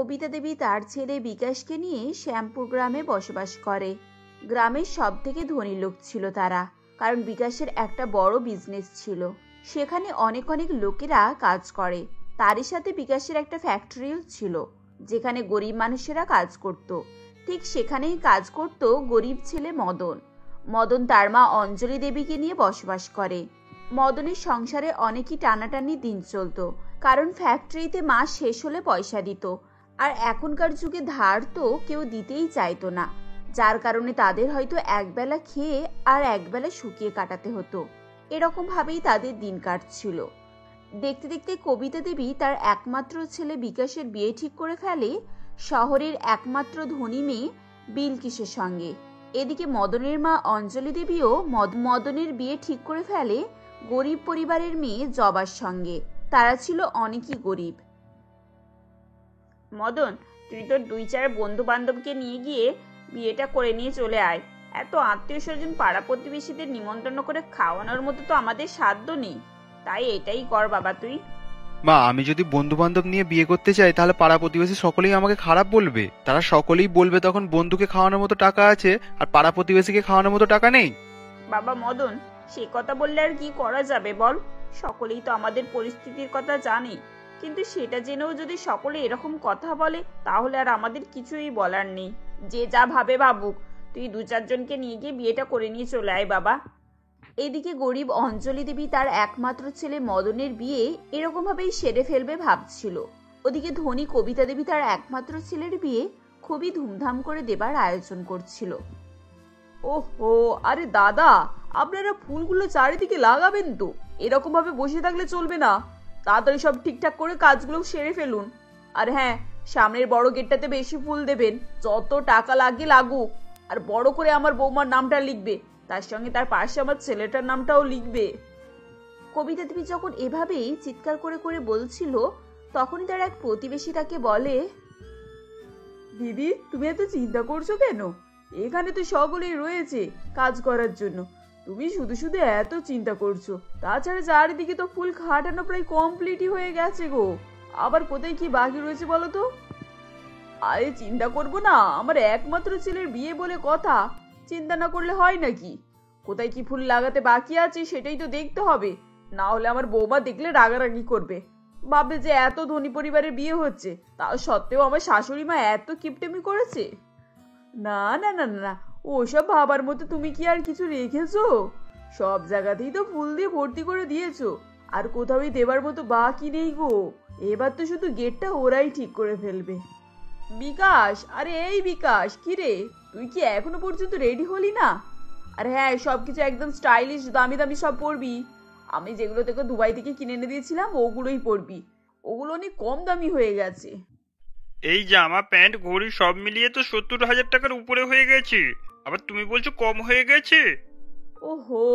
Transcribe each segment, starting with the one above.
কবিতা দেবী তার ছেলে বিকাশকে নিয়ে শ্যামপুর গ্রামে বসবাস করে। গ্রামের সব থেকে ধনী লোক ছিল তারা, কারণ বিকাশের একটা বড় বিজনেস ছিল। সেখানে অনেক অনেক লোকেরা কাজ করে। তারই সাথে বিকাশের একটা ফ্যাক্টরিও ছিল, যেখানে গরিব মানুষেরা কাজ করত। ঠিক সেখানেই কাজ করত গরিব ছেলে মদন। মদন তার মা অঞ্জলি দেবীকে নিয়ে বসবাস করে। মদনের সংসারে অনেকই টানাটানি দিন চলত, কারণ ফ্যাক্টরিতে মাস শেষ হলে পয়সা দিত, আর এখনকার যুগে ধার তো কেউ দিতেই চাইতো না, যার কারণে তাদের হয়তো একবেলা খেয়ে আর একবেলা শুকিয়ে কাটাতে হতো। এরকম ভাবেই তাদের দিন কাটছিল। দেখতে দেখতে কবিতা দেবী তার একমাত্র ছেলে বিকাশের বিয়ে ঠিক করে ফেলে শহরের একমাত্র ধনী মেয়ে বিলকিসের সঙ্গে। এদিকে মদনের মা অঞ্জলি দেবীও মদনের বিয়ে ঠিক করে ফেলে গরিব পরিবারের মেয়ে জবার সঙ্গে। তারা ছিল অনেকই গরিব। মদন, তুই তোর 2-4 বন্ধু বান্ধবকে নিয়ে গিয়ে বিয়েটা করে নিয়ে চলে আয়। এত আত্মীয় স্বজন পাড়া প্রতিবেশীদের নিমন্ত্রণ করে খাওয়ানোর মতো তো আমাদের সাধ্য নেই, তাই এটাই কর বাবা তুই। মা, আমি যদি বন্ধু বান্ধব নিয়ে বিয়ে করতে চাই তাহলে পাড়া প্রতিবেশী সকলেই আমাকে খারাপ বলবে। তারা সকলেই বলবে তখন বন্ধুকে খাওয়ানোর মতো টাকা আছে আর পাড়া প্রতিবেশীকে খাওয়ানোর মতো টাকা নেই। বাবা মদন, সে কথা বললে আর কি করা যাবে বল? সকলেই তো আমাদের পরিস্থিতির কথা জানে, কিন্তু সেটা জেনেও যদি সকলে এরকম কথা বলে তাহলে আর আমাদের কিছুই বলার নেই। যে যা ভাবে ভাবুক, তুই 2-4 জনকে নিয়ে গিয়ে বিয়েটা করে নিয়ে চলে আয় বাবা। এদিকে গরিব অঞ্জলি দেবী তার একমাত্র ছেলে মদনের বিয়ে এরকম ভাবেই সেরে ফেলবে ভাবছিল। ওদিকে ধনী কবিতা দেবী তার একমাত্র ছেলের বিয়ে খুবই ধুমধাম করে দেবার আয়োজন করছিল। ওহো, আরে দাদা, আপনারা ফুলগুলো চারিদিকে লাগাবেন তো, এরকম ভাবে বসে থাকলে চলবে না। তাড়াতাড়ি সব ঠিকঠাক করে কাজগুলো সেরে ফেলুন। আর হ্যাঁ, সামনের বড় গেটটাতে বেশি ফুল দেবেন, যত টাকা লাগে লাগুক। আর বড় করে আমার বৌমার নামটা লিখবে, তার সঙ্গে তার পাশে আমার ছেলেটার নামটাও লিখবে। কবিতা দেবী যখন এভাবেই চিৎকার করে করে বলছিল, তখনই তার এক প্রতিবেশী তাকে বলে, দিদি, তুমি এত চিন্তা করছো কেন? এখানে তো সকলেই রয়েছে কাজ করার জন্য, তুমি শুধু শুধু এত চিন্তা করছো। তাছাড়া চারিদিকে তো ফুল খাটানো প্রায় কমপ্লিটই হয়ে গেছে গো। আবার কোথায় কি বাকি রয়েছে বলো তো? আরে চিন্তা করবো না, আমার একমাত্র ছেলের বিয়ে বলে কথা, চিন্তা না করলে হয় নাকি? কোথায় কি ফুল লাগাতে বাকি আছে সেটাই তো দেখতে হবে, না হলে আমার বৌমা দেখলে রাগারাগি করবে। ভাববে যে এত ধনী পরিবারের বিয়ে হচ্ছে, তাও সত্ত্বেও আমার শাশুড়ি মা এত কিপটেমি করেছে। না না না না, ওসব ভাবার মতো তুমি কি আর কিছু রেখেছো? সব জায়গাতেই তো ফুল দিয়ে ভর্তি করে দিয়েছো, আর কোথাওই দেবার মতো বাকি নেই গো। এবার তো শুধু গেটটা ওরাই ঠিক করে ফেলবে। বিকাশ, আরে এই বিকাশ, কি রে, তুই কি এখনো পর্যন্ত রেডি হলি না? আর হ্যাঁ, সবকিছু একদম স্টাইলিশ দামি দামি সব পরবি। আমি যেগুলো তোকে দুবাই থেকে কিনে এনে দিয়েছিলাম ওগুলোই পরবি, ওগুলো অনেক কম দামি হয়ে গেছে। এই জামা প্যান্ট ঘড়ি সব মিলিয়ে তো 70,000 টাকার উপরে হয়ে গেছে, আবার তুমি বলছো কম হয়ে গেছে? ওহো,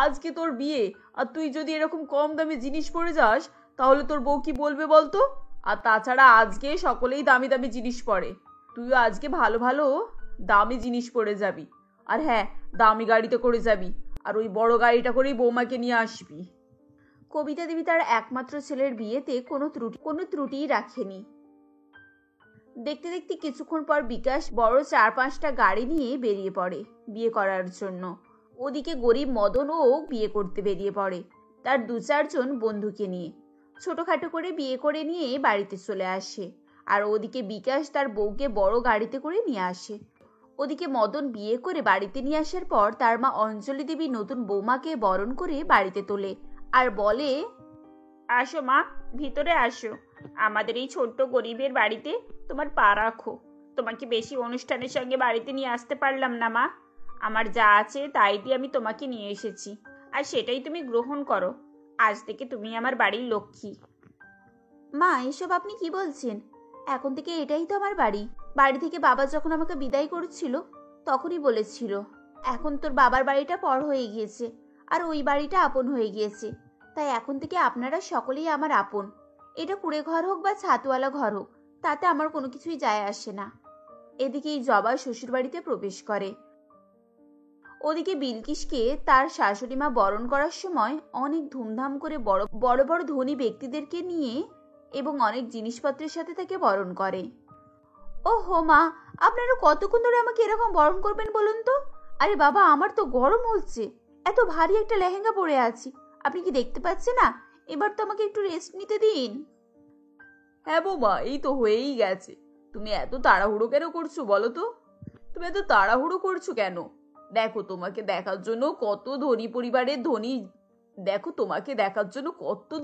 আজকে তোর বিয়ে আর তুই যদি এরকম কম দামি জিনিস পরে যাস তাহলে তোর বউ কি বলবে বলতো? আর তাছাড়া আজকে সকলেই দামি দামি জিনিস পরে, তুইও আজকে ভালো ভালো দামি জিনিস পরে যাবি। আর হ্যাঁ, দামি গাড়িতে করে যাবি, আর ওই বড় গাড়িটা করেই বৌমাকে নিয়ে আসবি। কবিতা দেবী তার একমাত্র ছেলের বিয়েতে কোনো ত্রুটিই রাখেনি। দেখতে দেখতে কিছুক্ষণ পর বিকাশ বড় 4-5টা গাড়ি নিয়ে বেরিয়ে পড়ে বিয়ে করার জন্য। ওদিকে গরিব মদনও বিয়ে করতে বেরিয়ে পড়ে তার 2-4 জন বন্ধুকে নিয়ে। ছোটখাটো করে বিয়ে করে নিয়ে বাড়িতে চলে আসে, আর ওদিকে বিকাশ তার বউকে বড় গাড়িতে করে নিয়ে আসে। ওদিকে মদন বিয়ে করে বাড়িতে নিয়ে আসার পর তার মা অঞ্জলি দেবী নতুন বৌমাকে বরণ করে বাড়িতে তোলে আর বলে, আসো মা, ভিতরে আসো। আমাদের এই ছোট্ট গরিবের বাড়িতে তোমার পা রাখো। তোমাকে বেশি অনুষ্ঠানের সঙ্গে বাড়িতে নিয়ে আসতে পারলাম না মা, আমার যা আছে তাই দিয়ে আমি তোমাকে নিয়ে এসেছি, আর সেটাই তুমি গ্রহণ করো। আজ থেকে তুমি আমার বাড়ির লক্ষ্মী। মা, এসব আপনি কি বলছেন? এখন থেকে এটাই তো আমার বাড়ি। বাড়ি থেকে বাবা যখন আমাকে বিদায় করছিল তখনই বলেছিল, এখন তোর বাবার বাড়িটা পর হয়ে গিয়েছে আর ওই বাড়িটা আপন হয়ে গিয়েছে, তাই এখন থেকে আপনারা সকলেই আমার আপন। এটা কুড়ে ঘর হোক বা ছাতওয়ালা ঘর হোক, তাতে আমার কোনো কিছুই যায় আসে না। এদিকে এই জবা শ্বশুর বাড়িতে প্রবেশ করে। ওদিকে বিলকিসকে তার শাশুড়ি মা বরণ করার সময় অনেক ধুমধাম করে বড় বড় ধনী ব্যক্তিদেরকে নিয়ে এবং অনেক জিনিসপত্রের সাথে তাকে বরণ করে। ও হো মা, আপনারা কতক্ষণ ধরে আমাকে এরকম বরণ করবেন বলুন তো? আরে বাবা, আমার তো গরম হচ্ছে, এত ভারী একটা লেহেঙ্গা পরে আছি, আপনি কি দেখতে পাচ্ছেন না? এবার তো আমাকে একটু রেস্ট নিতে দিন। হ্যাঁ বৌমা, এই তো হয়েই গেছে। তুমি এত তাড়াহুড়ো কেন করছো বলো তো? তুমি এত তাড়াহুড়ো করছো কেন? দেখো তোমাকে দেখার জন্য কত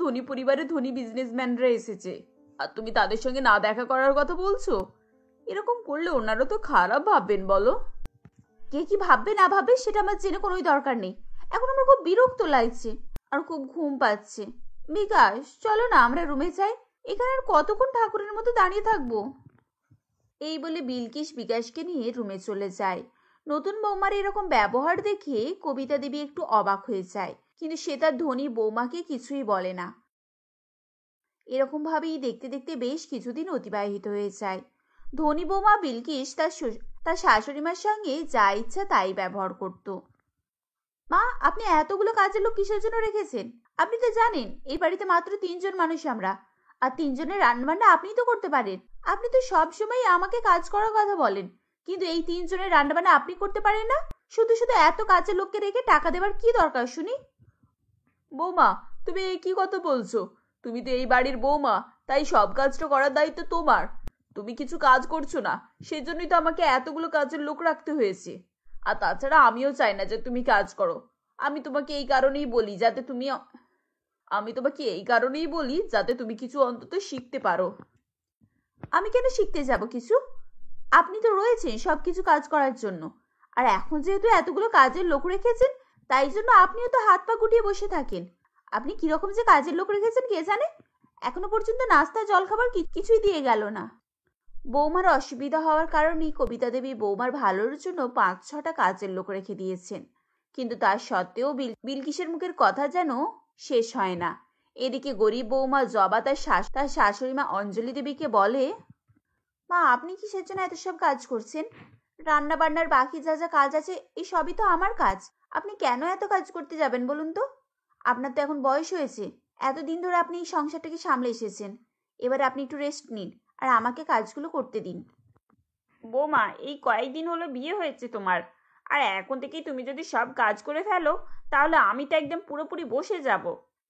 ধনী পরিবারের ধনী বিজনেসম্যানরা এসেছে, আর তুমি তাদের সঙ্গে না দেখা করার কথা বলছো? এরকম করলে ওনারা তো খারাপ ভাববেন বলো। কে কি ভাববে না ভাববে সেটা আমার জেনে কোনোই দরকার নেই। এখন আমার খুব বিরক্ত লাগছে আর খুব ঘুম পাচ্ছে। বিকাশ, চলো না আমরা রুমে যাই, এখানে আর কতক্ষণ ঠাকুরের মতো দাঁড়িয়ে থাকবো? এই বলে বিলকিস বিকাশকে নিয়ে রুমে চলে যায়। নতুন বৌমার এরকম ব্যবহার দেখে কবিতা দেবী একটু অবাক হয়ে যায়, কিন্তু সে তার ধনী বৌমাকে কিছুই বলে না। এরকম ভাবেই দেখতে দেখতে বেশ কিছুদিন অতিবাহিত হয়ে যায়। ধনী বৌমা বিলকিস তার শাশুড়িমার সঙ্গে যা ইচ্ছা তাই ব্যবহার করত। মা, আপনি এতগুলো কাজের লোক কিসের জন্য রেখেছেন? আপনি তো জানেন এই বাড়িতে মাত্র 3 জন মানুষ আমরা, আর 3 জনের রান্নাবান্না আপনিই তো করতে পারেন। আপনি তো সবসময় আমাকে কাজ করার কথা বলেন, কিন্তু এই 3 জনের রান্নাবান্না আপনি করতে পারেন না। শুধু শুধু এত কাজের লোককে রেখে টাকা দেওয়ার কি দরকার শুনি? বৌমা, তুমি এই কি কথা বলছো? তুমি তো এই বাড়ির বৌমা, তাই সব কাজটা করার দায়িত্ব তোমার। তুমি কিছু কাজ করছো না, সেজন্যই তো আমাকে এতগুলো কাজের লোক রাখতে হয়েছে। আর তাছাড়া আমিও চাই না যে তুমি কাজ করো। আমি তোমাকে এই কারণেই বলি যাতে তুমি কিছু অন্তত শিখতে পারো। আমি কেন শিখতে যাব কিছু? আপনি তো রয়েছেন সবকিছু কাজ করার জন্য, আর এখন যেহেতু এতগুলো কাজের লোক রেখেছেন, তাই জন্য আপনিও তো হাত পা গুটিয়ে বসে থাকেন। আপনি কিরকম যে কাজের লোক রেখেছেন কে জানে? এখনো পর্যন্ত নাস্তা জলখাবার কিছুই দিয়ে গেল না। বৌমার অসুবিধা হওয়ার কারণেই কবিতা দেবী বৌমার ভালোর জন্য 5-6টা কাজের লোক রেখে দিয়েছেন, কিন্তু তার সত্ত্বেও বিলকিসের মুখের কথা যেন শেষ হয় না। এদিকে গরিব বৌমা জবা তার শাশুড়ি মা অঞ্জলি দেবীকে বলে, মা, আপনি কিসের জন্য এত সব কাজ করছেন? রান্না বান্নার বাকি যা যা কাজ আছে এই সবই তো আমার কাজ। আপনি কেন এত কাজ করতে যাবেন বলুন তো? আপনার তো এখন বয়স হয়েছে, এতদিন ধরে আপনি এই সংসারটাকে সামলে এসেছেন, এবারে আপনি একটু রেস্ট নিন আর আমাকে কাজগুলো করতে দিন। বৌমা, এই কয়েকদিন হলো বিয়ে হয়েছে তোমার, আর এখন থেকেই তুমি যদি সব কাজ করে ফেলো তাহলে আমি তো একদম পুরোপুরি বসে যাব।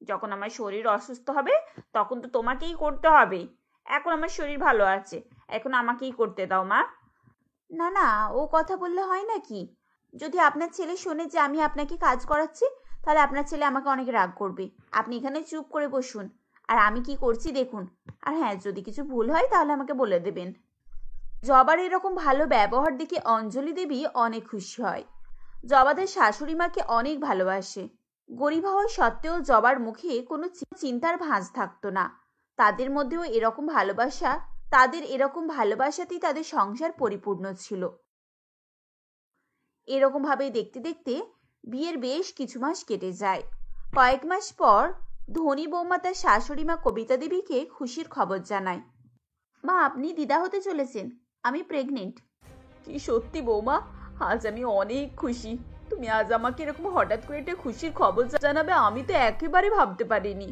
যখন আমার শরীর অসুস্থ হবে তখন তো তোমাকেই করতে হবে। এখন আমার শরীর ভালো আছে, এখন আমাকেই করতে দাও মা। না না, ও কথা বললে হয় নাকি? যদি আপনার ছেলে শোনে যে আমি আপনাকে কাজ করাচ্ছি, তাহলে আপনার ছেলে আমাকে অনেক রাগ করবে। আপনি এখানে চুপ করে বসুন আর আমি কি করছি দেখুন। আর হ্যাঁ, যদি কিছু ভুল হয় তাহলে আমাকে বলে দেবেন। জবার এরকম ভালো ব্যবহার দেখে অঞ্জলি দেবী অনেক খুশি হয়। জবাদের শাশুড়ি মাকে অনেক ভালোবাসে। গরিব হওয়া সত্ত্বেও জবার মুখে কোনো চিন্তার ভাঁজ থাকতো না। তাদের এরকম ভালোবাসাতেই তাদের সংসার পরিপূর্ণ ছিল। এরকম ভাবে দেখতে দেখতে বিয়ের বেশ কিছু মাস কেটে যায়। কয়েক মাস পর ধনী বৌমা তার শাশুড়ি মা কবিতা দেবীকে খুশির খবর জানায়, মা, আপনি দিদা হতে চলেছেন, আমি প্রেগনেন্ট। কি সত্যি বৌমা? আজ আমি অনেক খুশি। তুমি আজ আমাকে এরকম হঠাৎ করে একটা খুশির খবর জানাবে আমি তো একেবারে ভাবতে পারিনি।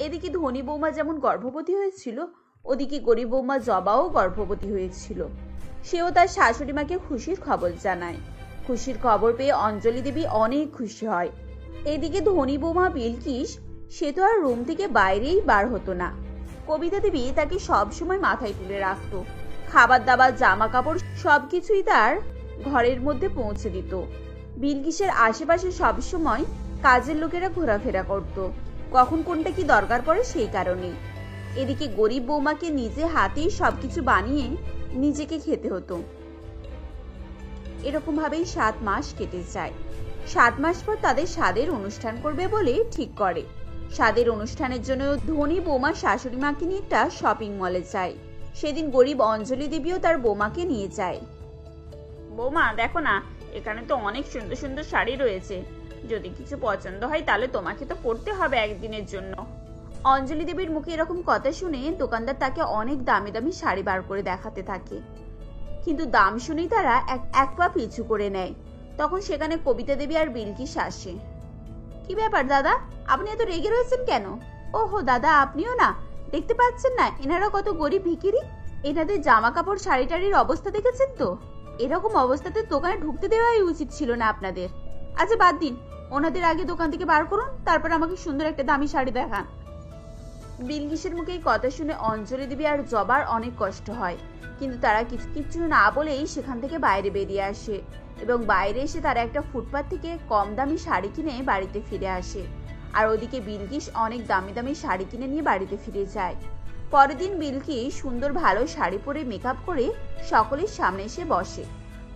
এদিকে ধনী বৌমা যেমন গর্ভবতী হয়েছিল, ওদিকে গরিব বৌমা জবাও গর্ভবতী হয়েছিল। সেও তার শাশুড়ি মাকে খুশির খবর জানায়। খুশির খবর পেয়ে অঞ্জলি দেবী অনেক খুশি হয়। এদিকে ধনী বৌমা বিলকিস, সে তো আর রুম থেকে বাইরেই বার হতো না। কবিতা দেবী তাকে সবসময় মাথায় তুলে রাখত, খাবার দাবার জামা কাপড় সবকিছুই তার ঘরের মধ্যে পৌঁছে দিত। বিলকিসের আশেপাশে সবসময় কাজের লোকেরা ঘোরাফেরা করত, কখন কোনটা কি দরকার পড়ে সেই কারণে। এদিকে গরিব বৌমাকে নিজে হাতেই সবকিছু বানিয়ে নিজেকে খেতে হতো। এরকম ভাবেই 7 মাস কেটে যায়। 7 মাস পর তাদের স্বাদের অনুষ্ঠান করবে বলে ঠিক করে। স্বাদের অনুষ্ঠানের জন্য ধনী বৌমা শাশুড়ি মাকে নিয়ে একটা শপিং মলে যায়। সেদিন গরিব অঞ্জলি দেবীও তার বৌমাকে নিয়ে যায়। বৌমা, দেখো না, এখানে তো অনেক সুন্দর সুন্দর শাড়ি রয়েছে। যদি কিছু পছন্দ হয় তাহলে তোমাকে তো পরতে হবে একদিনের জন্য। অঞ্জলি দেবীর মুখে এরকম কথা শুনে দোকানদার তাকে অনেক দামি দামি শাড়ি বার করে দেখাতে থাকে, কিন্তু দাম শুনেই তারা এক পা পিছু করে নেয়। তখন সেখানে কবিতা দেবী আর বিলকিস আসে। কি ব্যাপার দাদা, আপনি এত রেগে রয়েছেন কেন? ওহো দাদা, আপনিও না দেখতে পাচ্ছেন না এনারা কত গরিব ভিখিরি? এনাদের জামা কাপড় শাড়ি টাড়ির অবস্থা দেখেছেন তো? এরকম অবস্থাতে দোকানে ঢুকতে দেওয়াই উচিত ছিল না আপনাদের। আচ্ছা বাদ দিন, ওনাদের আগে দোকান থেকে বার করুন, তারপর আমাকে সুন্দর একটা দামি শাড়ি দেখান। বিলকিসের মুখে এই কথা শুনে অঞ্জলি দেবী আর জবার অনেক কষ্ট হয়, কিন্তু তারা কিছু না বলেই সেখান থেকে বাইরে বেরিয়ে আসে এবং বাইরে এসে তারা একটা ফুটপাত থেকে কম দামি শাড়ি কিনে বাড়িতে ফিরে আসে। আর ওদিকে বিলকিস অনেক দামি দামি শাড়ি কিনে নিয়ে বাড়িতে ফিরে যায়। পরের দিন বিলকিস সুন্দর ভালো শাড়ি পরে মেকআপ করে সকলের সামনে এসে বসে।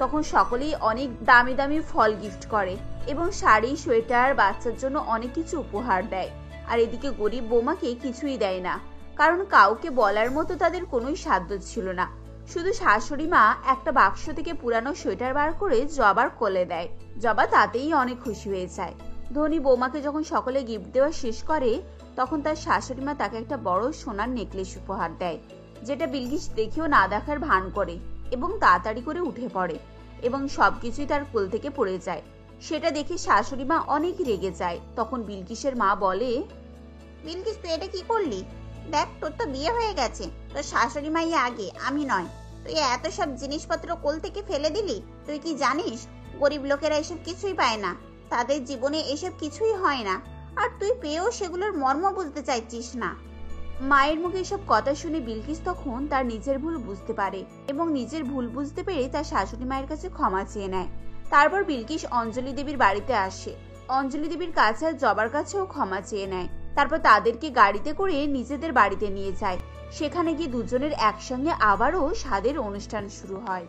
তখন সকলেই অনেক দামি দামি ফল গিফট করে এবং শাড়ি, সোয়েটার, বাচ্চার জন্য অনেক কিছু উপহার দেয়। আর এদিকে গরিব বৌমাকে কিছুই দেয় না, কারণ কাউকে বলার মতো তাদের কোনোই সাধ্য ছিল না। শুধু শাশুড়ি মা একটা বাক্স থেকে পুরানো সোয়েটার বার করে জবার কোলে দেয়। জবা তাতেই অনেক খুশি হয়ে যায়। ধনী বৌমাকে যখন সকলে গিফট দেওয়া শেষ করে, তখন তার শাশুড়ি মা তাকে একটা বড় সোনার নেকলেস উপহার দেয়, যেটা বিলকিস দেখেও না দেখার ভান করে এবং তাড়াতাড়ি করে উঠে পড়ে এবং সবকিছুই তার কোল থেকে পড়ে যায়। সেটা দেখে শাশুড়ি মা অনেক রেগে যায়। তখন বিলকিসের মা বলে, বিলকিস, তুই এটা কি করলি? দেখ, তোর তো বিয়ে হয়ে গেছে, তোর শাশুড়ি মাই আগে, আমি নয়। তুই এত সব জিনিসপত্র কোল থেকে ফেলে দিলি। তুই কি জানিস গরিব লোকেরা এসব কিছুই পায় না, তাদের জীবনে এসব কিছুই হয় না, আর তুই পেয়েও সেগুলোর মর্ম বুঝতে চাইছিস না। মায়ের মুখে এসব কথা শুনে বিলকিস তখন তার নিজের ভুল বুঝতে পারে এবং নিজের ভুল বুঝতে পেরে তার শাশুড়ি মায়ের কাছে ক্ষমা চেয়ে নেয়। তারপর বিলকিস অঞ্জলি দেবীর বাড়িতে আসে। অঞ্জলি দেবীর কাছে আর জবার কাছেও ক্ষমা চেয়ে নেয়। তারপর তাদেরকে গাড়িতে করে নিজেদের বাড়িতে নিয়ে যায়। সেখানে গিয়ে দুজনের একসঙ্গে আবারও স্বাদের অনুষ্ঠান শুরু হয়।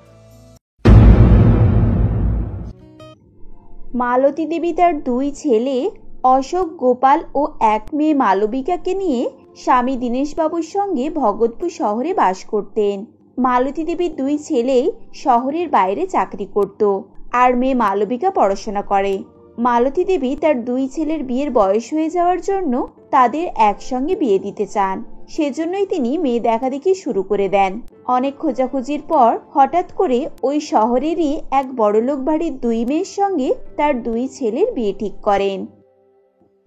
মালতী দেবী তার 2 ছেলে অশোক, গোপাল ও এক মেয়ে মালবিকাকে নিয়ে স্বামী দীনেশবাবুর সঙ্গে ভগতপুর শহরে বাস করতেন। মালতী দেবীর 2 ছেলেই শহরের বাইরে চাকরি করত, আর মেয়ে মালবিকা পড়াশোনা করে। মালতী দেবী তার 2 ছেলের বিয়ের বয়স হয়ে যাওয়ার জন্য তাদের একসঙ্গে বিয়ে দিতে চান। সেজন্যই তিনি মেয়ে দেখাদেখি শুরু করে দেন। অনেক খোঁজাখুঁজির পর হঠাৎ করে ওই শহরেরই এক বড়লোক বাড়ির 2 মেয়ের সঙ্গে তার 2 ছেলের বিয়ে ঠিক করেন।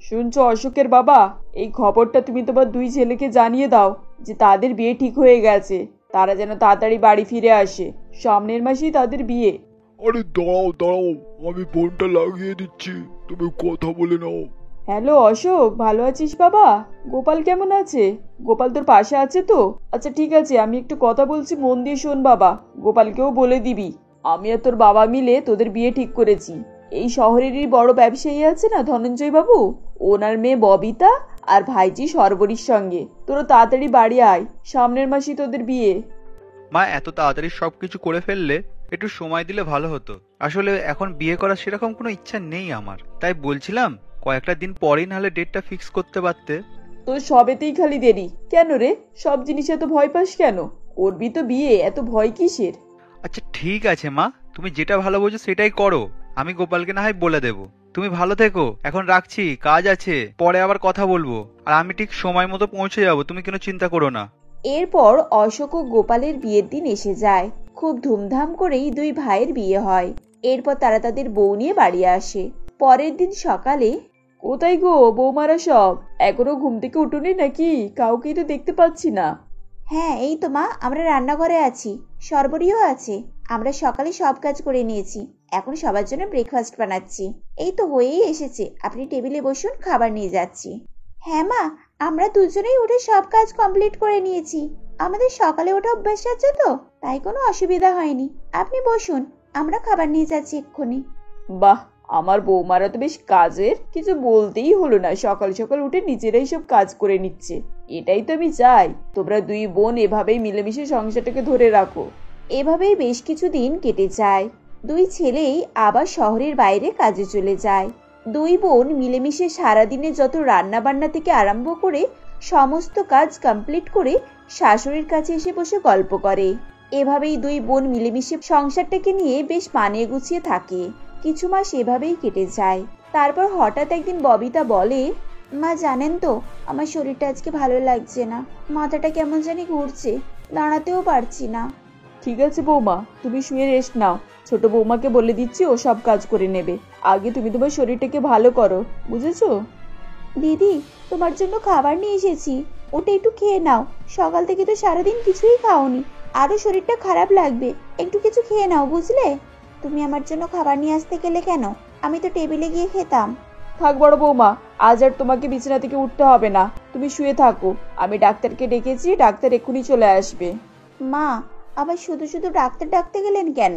শুনছো অশোকের বাবা, এই খবরটা তুমি তোমার 2 ছেলেকে জানিয়ে দাও যে তাদের বিয়ে ঠিক হয়ে গেছে। তারা যেন তাড়াতাড়ি বাড়ি ফিরে আসে, সামনের মাসেই তাদের বিয়ে। আরে দাঁড়াও দাঁড়াও, আমি ফোনটা লাগিয়ে দিচ্ছি, তুমি কথা বলে নাও। হ্যালো অশোক, ভালো আছিস বাবা? গোপাল কেমন আছে? গোপাল তোর পাশে আছে তো? আচ্ছা ঠিক আছে, আমি একটু কথা বলছি, মন দিয়ে শোন বাবা। গোপালকেও বলে দিবি আমি আর তোর বাবা মিলে তোদের বিয়ে ঠিক করেছি। এই শহরেরই বড় ব্যবসায়ী আছে না ধনঞ্জয় বাবু, ওনার মেয়ে ববিতা আর ভাইজি সর্বরীর সঙ্গে। তোরা তাড়াতাড়ি বাড়ি আয়, সামনের মাসেই তোদের বিয়ে। মা, এত তাড়াতাড়ি সবকিছু করে ফেললে একটু সময় দিলে ভালো হতো। আসলে এখন বিয়ে করার সেরকম কোনো ইচ্ছা নেই আমার, তাই বলছিলাম কয়েকটা দিন পরেই নাহলে ডেটটা ফিক্স করতে পারতে। তোর সবেতেই খালি দেরি কেন রে? সব জিনিসে এত ভয় পাস কেন? করবি তো বিয়ে, এত ভয় কিসের? আচ্ছা ঠিক আছে মা, তুমি যেটা ভালো বোঝো সেটাই করো। আমি গোপালকে না হয় বলে দেবো। তুমি ভালো থেকো, এখন রাখছি, কাজ আছে, পরে আবার কথা বলবো। আর আমি ঠিক সময় মতো পৌঁছে যাবো, তুমি কোনো চিন্তা করো না। এরপর অশোক ও গোপালের বিয়ের দিন এসে যায়। খুব ধুমধাম করেই 2 ভাইয়ের বিয়ে হয়। এরপর তারা তাদের বউ নিয়ে বাড়ি আসে। পরের দিন সকালে, কোথায় গো বৌমারা সব? এখনো ঘুম থেকে উঠোনি নাকি? কাউকেই তো দেখতে পাচ্ছি না। হ্যাঁ, এই তো মা, আমরা রান্নাঘরে আছি, সর্বরীও আছে। আমরা সকালে সব কাজ করে নিয়েছি, এখন সবার জন্য ব্রেকফাস্ট বানাচ্ছি। এই তো হয়েই এসেছে, আপনি টেবিলে বসুন, খাবার নিয়ে যাচ্ছি। হ্যাঁ মা, আমরা দুজনেই উঠে সব কাজ কমপ্লিট করে নিয়েছি। আমাদের সকালে ওঠা অভ্যাস আছে তো, তাই কোনো অসুবিধা হয়নি। আপনি বসুন, আমরা খাবার নিয়ে যাচ্ছি এক্ষুনি। বাহ, আমার বৌমারা তো বেশ কাজের, কিছু বলতেই হলো না, সকাল সকাল উঠে নিজেরাই সব কাজ করে নিচ্ছে। এটাই তো আমি চাই, তোমরা 2 বোন এভাবেই মিলেমিশে সংসারটাকে ধরে রাখো। এভাবেই বেশ কিছুদিন কেটে যায়। 2 ছেলেই আবার শহরের বাইরে কাজে চলে যায়। 2 বোন মিলেমিশে সারাদিনে যত রান্না বান্না থেকে আরম্ভ করে সমস্ত কাজ কমপ্লিট করে শাশুড়ির কাছে এসে বসে গল্প করে। এভাবেই 2 বোন মিলেমিশে সংসারটাকে নিয়ে বেশ মানিয়ে গুছিয়ে থাকে। কিছু মাস এভাবেই কেটে যায়। তারপর হঠাৎ একদিন ববিতা বলে, মা জানেন তো, আমার শরীরটা আজকে ভালো লাগছে না, মাথাটা কেমন জানি ঘুরছে, দাঁড়াতেও পারছি না। ঠিক আছে বৌমা, তুমি শুয়ে রেস্ট নাও। ছোট বৌমাকে বলে দিচ্ছি, ও সব কাজ করে নেবে। আগে তুমি তোমার শরীরটাকে ভালো করো, বুঝেছো? দিদি, তোমার জন্য খাবার নিয়ে এসেছি, ওটা একটু খেয়ে নাও। সকাল থেকে তো সারাদিন কিছুই খাওনি, আরো শরীরটা খারাপ লাগবে, একটু কিছু খেয়ে নাও বুঝলে। তুমি আমার জন্য খাবার নিয়ে আসতে গেলে কেন? আমি তো টেবিলে গিয়ে খেতাম। থাক বড় বৌমা, আজ আর তোমাকে বিছানা থেকে উঠতে হবে না, তুমি শুয়ে থাকো। আমি ডাক্তারকে ডেকেছি, ডাক্তার এক্ষুনি চলে আসবে। মা, আবার শুধু শুধু ডাক্তার ডাকতে গেলেন কেন?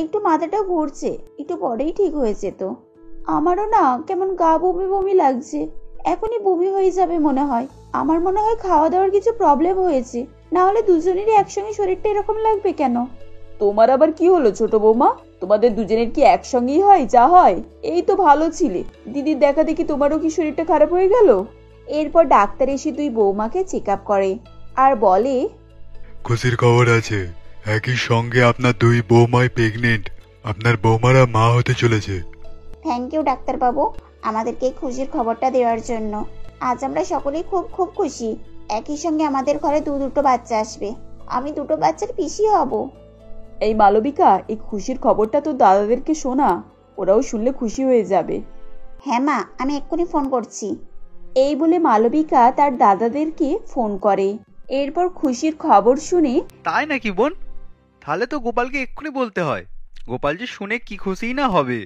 একটু মাথাটা ঘুরছে, একটু পরেই ঠিক হয়েছে তো। আমারও না কেমন গা বমি বমি লাগছে, এখনই বমি হয়ে যাবে মনে হয়। আমার মনে হয় খাওয়া দাওয়ার কিছু প্রবলেম হয়েছে, না হলে দুজনেরই একসঙ্গে শরীরটা এরকম লাগবে কেন? তোমার আবার কি হলো ছোট বৌমা? তোমাদের দুজনের কি একসঙ্গেই হয় যা হয়? এই তো ভালো ছিলে, দিদির দেখা দেখি তোমারও কি শরীরটা খারাপ হয়ে গেল? এরপর ডাক্তার এসে দুই বৌমাকে চেক আপ করে আর বলে, খুশির খবর আছে, একই সঙ্গে আপনার দুই বৌমাই প্রেগনেন্ট। আপনার বৌমারা মা হতে চলেছে। থ্যাংক ইউ ডাক্তারবাবু, আমাদেরকে এই খুশির খবরটা দেওয়ার জন্য। আজ আমরা সকলেই খুব খুব খুশি। একই সঙ্গে আমাদের ঘরে দুটো বাচ্চা আসবে। আমি দুটো বাচ্চার পিসি হব। এই মালবিকা, এই খুশির খবরটা তো দাদাদেরকে শোনা, ওরাও শুনলে খুশি হয়ে যাবে। হ্যাঁ মা, আমি এক্ষুনি ফোন করছি। এই বলে মালবিকা তার দাদাদেরকে ফোন করে। এরপর খুশির খবর শুনে, তাই নাকি বোন? তাহলে তো গোপালকে এক্ষুনি বলতে হয়। গোপাল যে শুনে কি খুশিই না হবে।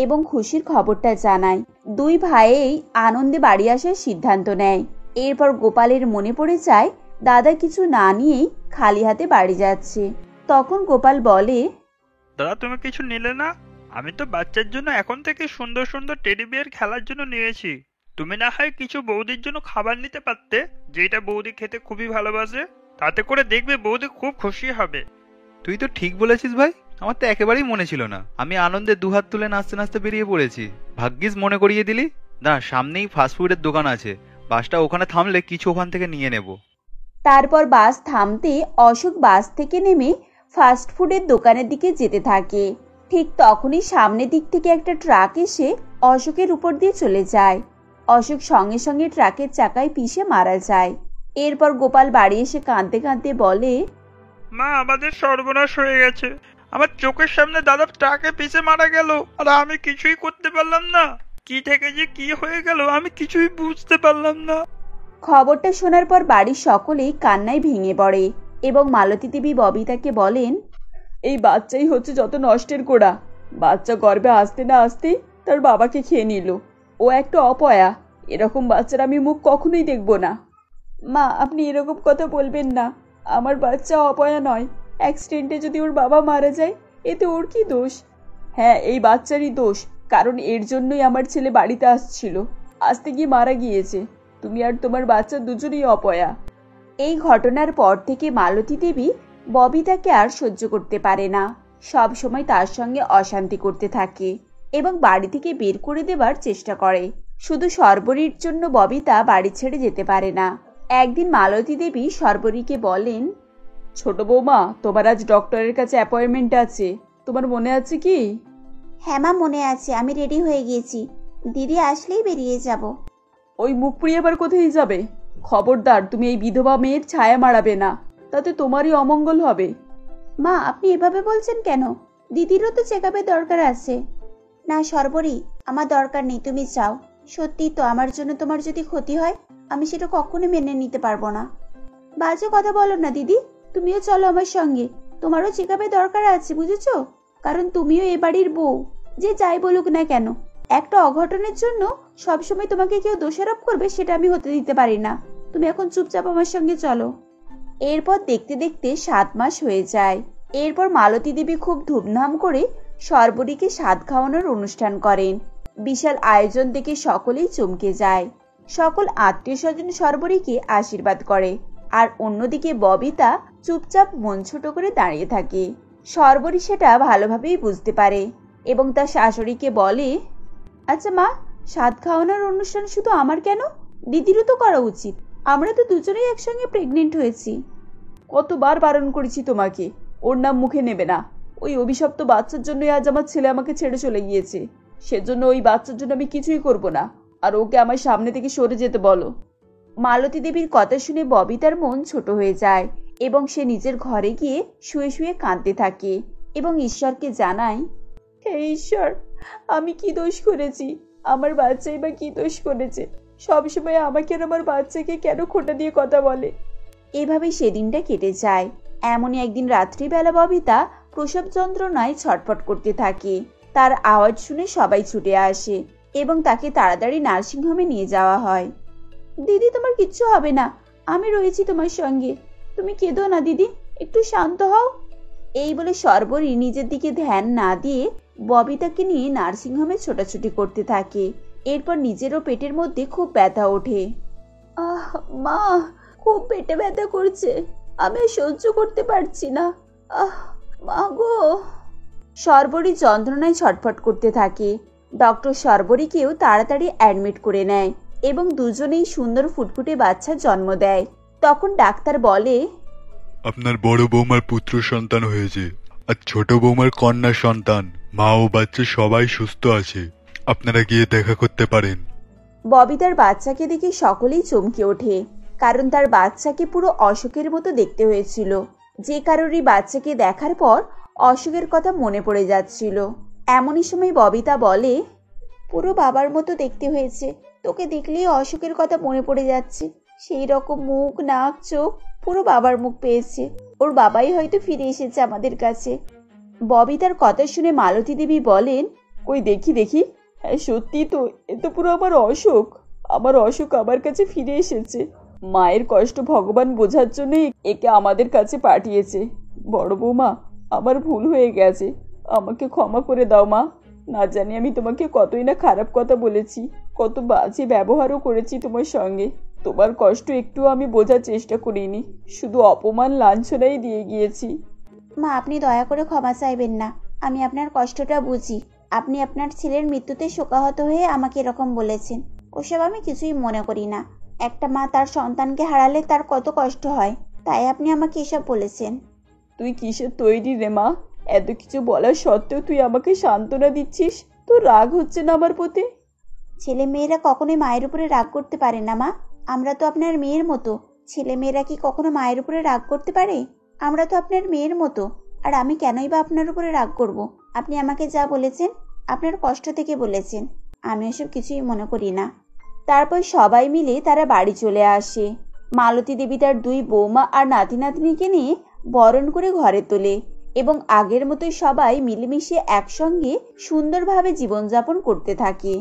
এবং খুশির খবরটা জানায়। দুই ভাইয়েই আনন্দে বাড়ি আসার সিদ্ধান্ত নেয়। এরপর গোপালের মনে পড়ে যায় দাদা কিছু না নিয়েই খালি হাতে বাড়ি যাচ্ছে। তখন গোপাল বলে, দাদা তুমি কিছু নিলে না? আমি তো বাচ্চার জন্য এখন থেকে সুন্দর সুন্দর টেডি বিয়ার খেলার জন্য নিয়েছি। তুমি না হয় কিছু বৌদির জন্য খাবার নিতে পারতে, যেটা বৌদি খেতে খুবই ভালোবাসে। তাতে করে দেখবে বৌদি খুব খুশি হবে। তুই তো ঠিক বলেছিস ভাই, আমার তো একেবারেই মনে ছিল না। আমি আনন্দে দুহাত তুলে নাচতে নাচতে বেরিয়ে পড়েছি। ভাগ্যিস মনে করিয়ে দিলি। না, সামনেই ফাস্টফুডের দোকান আছে, বাসটা ওখানে থামলে কিছু ওখান থেকে নিয়ে নেব। তারপর বাস থামতে অশোক বাস থেকে নেমে ফাস্টফুডের দোকানের দিকে যেতে থাকে। ঠিক তখনই সামনের দিক থেকে একটা ট্রাক এসে অশোকের উপর দিয়ে চলে যায়। অশোক সঙ্গে সঙ্গে ট্রাকের চাকায় পিষে মারা যায়। এরপর গোপাল বাড়ি এসে কাঁদতে কাঁদতে বলে, মা, আমাদের সর্বনাশ হয়ে গেছে। আমার চোখের সামনে দাদা ট্রাকে পিছে মারা গেল, আর আমি কিছুই করতে পারলাম না। কি থেকে যে কি হয়ে গেল আমি কিছুই বুঝতে পারলাম না। খবরটা শোনার পর বাড়ির সকলেই কান্নায় ভেঙে পড়ে এবং মালতী দেবী ববিতাকে বলেন, এই বাচ্চাই হচ্ছে যত নষ্টের গোড়া। বাচ্চা গর্ভে আসতে না আসতেই তার বাবাকে খেয়ে নিল। ও একটা অপয়া। এরকম বাচ্চার আমি মুখ কখনোই দেখব না। মা, আপনি এরকম কথা বলবেন না। আমার বাচ্চা অপয়া নয়। অ্যাক্সিডেন্টে যদি ওর বাবা মারা যায়, এতে ওর কি দোষ? হ্যাঁ, এই বাচ্চারই দোষ, কারণ এর জন্যই আমার ছেলে বাড়িতে আসছিল, আসতে গিয়ে মারা গিয়েছে। তুমি আর তোমার বাচ্চা দুজনেই অপয়া। এই ঘটনার পর থেকে মালতী দেবী ববিতাকে আর সহ্য করতে পারে না। সব সময় তার সঙ্গে অশান্তি করতে থাকে এবং বাড়ি থেকে বের করে দেবার চেষ্টা করে। শুধু শর্বরীর জন্য ববিতা বাড়ি ছেড়ে যেতে পারে না। একদিন মালতী দেবী শর্বরীকে বলেন, ছোট বৌমা, তোমার আজ ডক্টরের কাছে অ্যাপয়েন্টমেন্ট আছে, তোমার মনে আছে কি? হ্যাঁ মা, মনে আছে। আমি রেডি হয়ে গিয়েছি, দিদি আসলেই বেরিয়ে যাব। ওই মুখ পুড়িয়ে আবার কোথায় যাবে? খবরদার, তুমি এই বিধবা মেয়ের ছায়া মারাবে না, তাতে তোমারই অমঙ্গল হবে। মা, আপনি এভাবে বলছেন কেন? দিদিরও তো চেক আপের দরকার আছে। না শর্বরী, আমার দরকার নেই, তুমি যাও। সত্যি তো, আমার জন্য তোমার যদি ক্ষতি হয়, আমি সেটা কখনো মেনে নিতে পারবো না। বাজে কথা বলো না দিদি, তুমিও চলো আমার সঙ্গে। তোমারও চেক আপের দরকার আছে, বুঝেছো? কারণ তুমিও এ বাড়ির বউ। যে যাই বলুক না কেন, একটা অঘটনের জন্য সবসময় তোমাকে কেউ দোষারোপ করবে, সেটা আমি হতে দিতে পারি না। তুমি এখন চুপচাপ আমার সঙ্গে চলো। এরপর দেখতে দেখতে 7 মাস হয়ে যায়। এরপর মালতী দেবী খুব ধুমধাম করে শর্বরীকে স্বাদ খাওয়ানোর অনুষ্ঠান করেন। বিশাল আয়োজন দেখে সকলেই চমকে যায়। সকল আত্মীয় স্বজন শর্বরীকে আশীর্বাদ করে, আর অন্যদিকে ববিতা চুপচাপ মন ছোট করে দাঁড়িয়ে থাকে। শর্বরী সেটা ভালোভাবেই বুঝতে পারে এবং তার শাশুড়িকে বলে, আচ্ছা মা, স্বাদ খাওয়ানোর অনুষ্ঠান শুধু আমার কেন? দিদিরও তো করা উচিত। আমরা তো দুজনেই একসঙ্গে প্রেগনেন্ট হয়েছি। কতবার বারণ করেছি তোমাকে, ওর নাম মুখে নেবে না। ওই অভিশপ্ত বাচ্চার জন্যই আজ আমার ছেলে আমাকে ছেড়ে চলে গিয়েছে। সেজন্য ওই বাচ্চার জন্য আমি কিছুই করব না, আর ওকে আমার সামনে থেকে সরে যেতে বলো। মালতী দেবীর কথা শুনে ববিতার মন ছোট হয়ে যায় এবং সে নিজের ঘরে গিয়ে শুয়ে শুয়ে কাঁদতে থাকে এবং ঈশ্বরকে জানায়, হে ঈশ্বর, আমি কি দোষ করেছি? আমার বাচ্চাই বা কি দোষ করেছে? সবসময় আমাকে আর আমার বাচ্চাকে কেন খোঁটা দিয়ে কথা বলে? এভাবেই সেদিনটা কেটে যায়। এমনই একদিন রাত্রিবেলা ববিতা প্রসব যন্ত্রণায় ছটফট করতে থাকে। তার আওয়াজ শুনে সবাই ছুটে আসে এবং তাকে তাড়াতাড়ি নার্সিংহোমে নিয়ে যাওয়া হয়। দিদি, তোমার কিচ্ছু হবে না, আমি রয়েছি তোমার সঙ্গে, তুমি কেঁদো না দিদি, একটু শান্ত হও। এই বলে সর্বরী নিজের দিকে ধ্যান না দিয়ে ববিতাকে নিয়ে নার্সিংহোমে ছোটাছুটি করতে থাকে। এরপর নিজেরও পেটের মধ্যে খুব ব্যথা ওঠে। মা, খুব পেটে ব্যথা করছে, আমি সহ্য করতে পারছি না। মা গো। সর্বরী যন্ত্রণায় ছটফট করতে থাকে। ডক্টর সর্বরীকেও তাড়াতাড়ি অ্যাডমিট করে নেয় এবং দুজনেই সুন্দর ফুটফুটে বাচ্চার জন্ম দেয়। তখন ডাক্তার বলে, আপনার বড় বৌমার পুত্র সন্তান হয়েছে আর ছোট বৌমার কন্যা সন্তান। মা ও বাচ্চা সবাই সুস্থ আছে, আপনারা গিয়ে দেখা করতে পারেন। ববিতার বাচ্চাকে দেখে সকলেই চমকে ওঠে, কারণ তার বাচ্চাকে পুরো অশোকের মতো দেখতে হয়েছিল। যে কারোরই বাচ্চাকে দেখার পর অশোকের কথা মনে পড়ে যাচ্ছিল। এমনই সময় ববিতা বলে, পুরো বাবার মতো দেখতে হয়েছে, তোকে দেখলেই অশোকের কথা মনে পড়ে যাচ্ছে। সেই রকম মুখ, নাক, চোখ, পুরো বাবার মুখ পেয়েছে। ওর বাবাই হয়তো ফিরে এসেছে আমাদের কাছে। ববিতার কথা শুনে মালতী দেবী বলেন, কই দেখি দেখি, হ্যাঁ সত্যি তো, এ তো পুরো আমার অশোক। আমার অশোক আমার কাছে ফিরে এসেছে। মায়ের কষ্ট ভগবান বোঝার জন্যই একে আমাদের কাছে পাঠিয়েছে। বড় বৌমা, আমার ভুল হয়ে গেছে, আমাকে ক্ষমা করে দাও মা। না জানি আমি তোমাকে কতই না খারাপ কথা বলেছি, কত বাজে ব্যবহারও করেছি তোমার সঙ্গে। তোমার কষ্ট একটু আমি বোঝার চেষ্টা করিনি, শুধু অপমান লাঞ্ছনাই দিয়ে গিয়েছি। মা, আপনি দয়া করে ক্ষমা চাইবেন না, আমি আপনার কষ্টটা বুঝি। আপনি আপনার ছেলের মৃত্যুতে শোকাহত হয়ে আমাকে এরকম বলেছেন, ওসব আমি কিছুই মনে করি না। একটা মা তার সন্তানকে হারালে তার কত কষ্ট হয়, তাই আপনি আমাকে এসব বলেছেন। তুই কিসের তৈরি রে মা? এত কিছু বলার সত্ত্বেও তুই আমাকে সান্ত্বনা দিচ্ছিস? তোর রাগ হচ্ছে না আমার প্রতি? ছেলে মেয়েরা কখনোই মায়ের উপরে রাগ করতে পারে না মা। আমরা তো আপনার মেয়ের মতো। ছেলে মেয়েরা কি কখনো মায়ের উপরে রাগ করতে পারে? আমরা তো আপনার মেয়ের মতো, আর আমি কেনই বা আপনার উপরে রাগ করব? আপনি আমাকে যা বলেছেন আপনার কষ্ট থেকে বলেছেন, আমি এসব কিছুই মনে করি না। তারপর সবাই মিলে তারা বাড়ি চলে আসে। মালতী দেবী তার দুই বৌমা আর নাতি নাতনিকে নিয়ে বরণ করে ঘরে তোলে এবং আগের মতোই সবাই মিলেমিশে একসঙ্গে সুন্দরভাবে জীবনযাপন করতে থাকে।